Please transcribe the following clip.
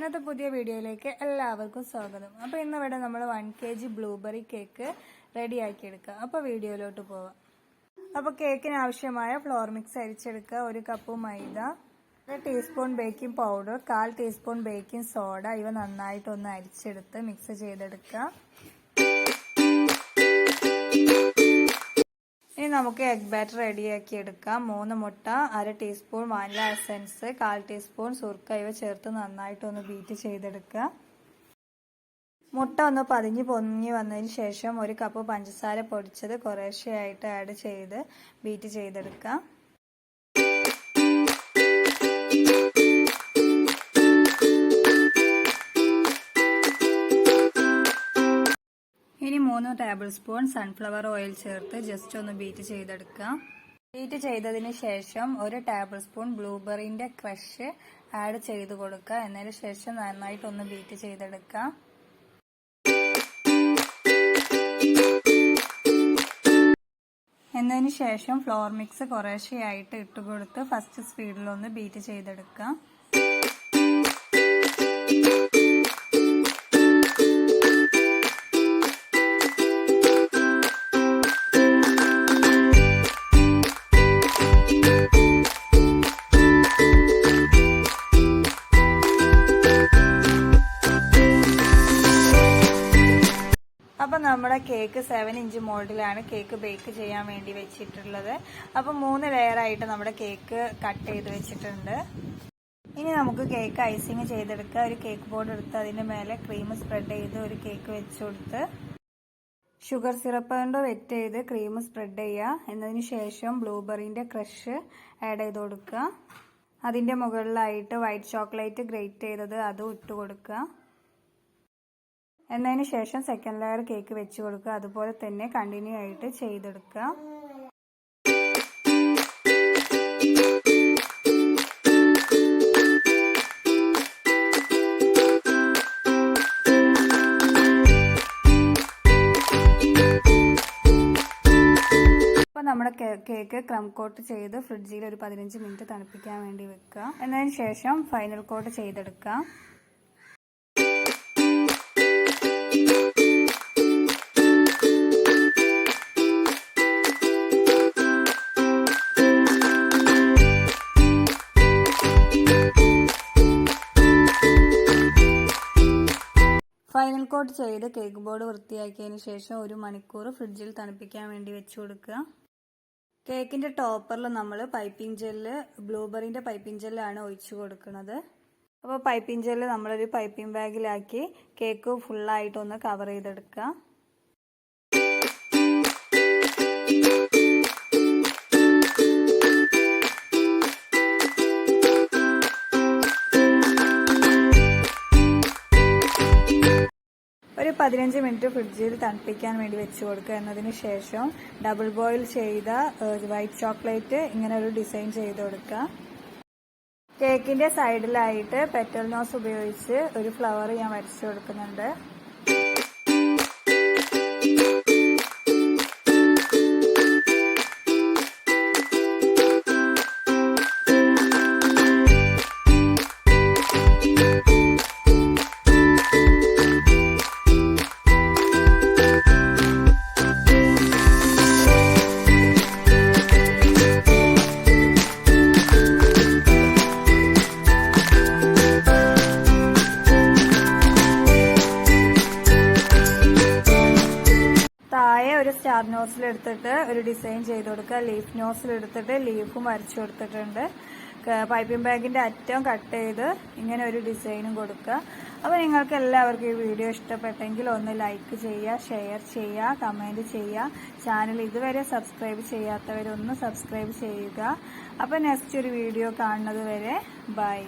ഇന്നത്തെ പുതിയ വീഡിയോയിലേക്ക് എല്ലാവർക്കും സ്വാഗതം. അപ്പോൾ ഇന്നിവിടെ നമ്മൾ 1 kg ബ്ലൂബെറി കേക്ക് റെഡിയാക്കി എടുക്കുക. അപ്പോൾ വീഡിയോയിലോട്ട് പോവാം. അപ്പോൾ കേക്കിന് ആവശ്യമായ ഫ്ലോർ മിക്സ് അരിച്ചെടുക്കുക. 1 കപ്പ് മൈദ, 1 teaspoon baking powder, 1/4 teaspoon baking soda, ഇവ നന്നായിട്ടൊന്ന് അരിച്ചെടുത്ത് മിക്സ് ചെയ്തെടുക്കുക. ഇനി നമുക്ക് എഗ് ബാറ്റർ റെഡിയാക്കി എടുക്കാം. 3 മുട്ട, 1/2 ടീസ്പൂൺ വാനില എസൻസ്, 1/4 ടീസ്പൂൺ സുർക്ക ഇവ ചേർത്ത് നന്നായിട്ടൊന്ന് ബീറ്റ് ചെയ്തെടുക്കുക. മുട്ട ഒന്ന് പൊങ്ങി വന്നതിന് ശേഷം 1 കപ്പ് പഞ്ചസാര പൊടിച്ചത് കുറേശ്ശെയായിട്ട് ആഡ് ചെയ്ത് ബീറ്റ് ചെയ്തെടുക്കുക. ഇനി 3 ടേബിൾ സ്പൂൺ സൺഫ്ലവർ ഓയിൽ ചേർത്ത് ജസ്റ്റ് ഒന്ന് ബീറ്റ് ചെയ്തെടുക്കുക. ബീറ്റ് ചെയ്തതിന് ശേഷം 1 ടേബിൾ സ്പൂൺ ബ്ലൂബെറിന്റെ ക്രഷ് ആഡ് ചെയ്ത് കൊടുക്കുക. എന്നതിന് ശേഷം നന്നായിട്ടൊന്ന് ബീറ്റ് ചെയ്തെടുക്കുക. എന്നതിന് ശേഷം ഫ്ലോർ മിക്സ് കുറേശ്ശെയായിട്ട് ഇട്ടുകൊടുത്ത് ഫസ്റ്റ് സ്പീഡിലൊന്ന് ബീറ്റ് ചെയ്തെടുക്കുക. അപ്പം നമ്മുടെ കേക്ക് 7 ഇഞ്ച് മോൾഡിലാണ് കേക്ക് ബേക്ക് ചെയ്യാൻ വേണ്ടി വെച്ചിട്ടുള്ളത്. അപ്പം 3 ലെയറായിട്ട് നമ്മുടെ കേക്ക് കട്ട് ചെയ്ത് വെച്ചിട്ടുണ്ട്. ഇനി നമുക്ക് കേക്ക് ഐസിങ് ചെയ്തെടുക്കുക. ഒരു കേക്ക് ബോർഡ് എടുത്ത് അതിൻ്റെ മേലെ ക്രീം സ്പ്രെഡ് ചെയ്ത് ഒരു കേക്ക് വെച്ച് കൊടുത്ത് ഷുഗർ സിറപ്പ് കൊണ്ട് വെറ്റ് ചെയ്ത് ക്രീം സ്പ്രെഡ് ചെയ്യുക. എന്നതിന് ശേഷം ബ്ലൂബെറിൻ്റെ ക്രഷ് ആഡ് ചെയ്ത് കൊടുക്കുക. അതിൻ്റെ മുകളിലായിട്ട് വൈറ്റ് ചോക്ലേറ്റ് ഗ്രേറ്റ് ചെയ്തത് അതും ഇട്ട് കൊടുക്കുക. എന്നതിന് ശേഷം സെക്കൻഡ് ലെയർ കേക്ക് വെച്ച് കൊടുക്കുക. അതുപോലെ തന്നെ കണ്ടിന്യൂ ആയിട്ട് ചെയ്തെടുക്കുക. അപ്പോൾ നമ്മുടെ കേക്ക് ക്രം കോട്ട് ചെയ്ത് ഫ്രിഡ്ജിൽ ഒരു 15 മിനിറ്റ് തണുപ്പിക്കാൻ വേണ്ടി വെക്കുക. എന്നതിന് ശേഷം ഫൈനൽ കോട്ട് ചെയ്തെടുക്കുക. ഫൈനൽ കോട്ട് ചെയ്ത് കേക്ക് ബോർഡ് വൃത്തിയാക്കിയതിന് ശേഷം 1 മണിക്കൂർ ഫ്രിഡ്ജിൽ തണുപ്പിക്കാൻ വേണ്ടി വെച്ച് കൊടുക്കുക. കേക്കിന്റെ ടോപ്പറിൽ നമ്മൾ പൈപ്പിംഗ് ജെല്ല്, ബ്ലൂബെറിന്റെ പൈപ്പിംഗ് ജെല്ലാണ് ഒഴിച്ചു കൊടുക്കുന്നത്. അപ്പോൾ പൈപ്പിംഗ് ജെല്ല് നമ്മളൊരു പൈപ്പിംഗ് ബാഗിലാക്കി കേക്ക് ഫുള്ളായിട്ടൊന്ന് കവർ ചെയ്തെടുക്കുക. ഒരു 15 മിനിറ്റ് ഫ്രിഡ്ജിൽ തണുപ്പിക്കാൻ വേണ്ടി വെച്ച് കൊടുക്കുക. എന്നതിന് ശേഷം ഡബിൾ ബോയിൽ ചെയ്ത വൈറ്റ് ചോക്ലേറ്റ് ഇങ്ങനെ ഒരു ഡിസൈൻ ചെയ്ത് കൊടുക്കുക. കേക്കിന്റെ സൈഡിലായിട്ട് പെറ്റൽ നോസ് ഉപയോഗിച്ച് ഒരു ഫ്ലവർ ഞാൻ വരച്ചു കൊടുക്കുന്നുണ്ട്. താഴെ ഒരു സ്റ്റാർ നോസിൽ എടുത്തിട്ട് ഒരു ഡിസൈൻ ചെയ്ത് കൊടുക്കുക. ലീഫ് നോസിൽ എടുത്തിട്ട് ലീഫും വരച്ചു കൊടുത്തിട്ടുണ്ട്. പൈപ്പിംഗ് ബാഗിന്റെ അറ്റം കട്ട് ചെയ്ത് ഇങ്ങനെ ഒരു ഡിസൈനും കൊടുക്കുക. അപ്പോൾ നിങ്ങൾക്ക് എല്ലാവർക്കും ഈ വീഡിയോ ഇഷ്ടപ്പെട്ടെങ്കിൽ ഒന്ന് ലൈക്ക് ചെയ്യുക, ഷെയർ ചെയ്യുക, കമന്റ് ചെയ്യുക. ചാനൽ ഇതുവരെ സബ്സ്ക്രൈബ് ചെയ്യാത്തവരൊന്ന് സബ്സ്ക്രൈബ് ചെയ്യുക. അപ്പോൾ നെക്സ്റ്റ് ഒരു വീഡിയോ കാണുന്നത് വരെ ബൈ.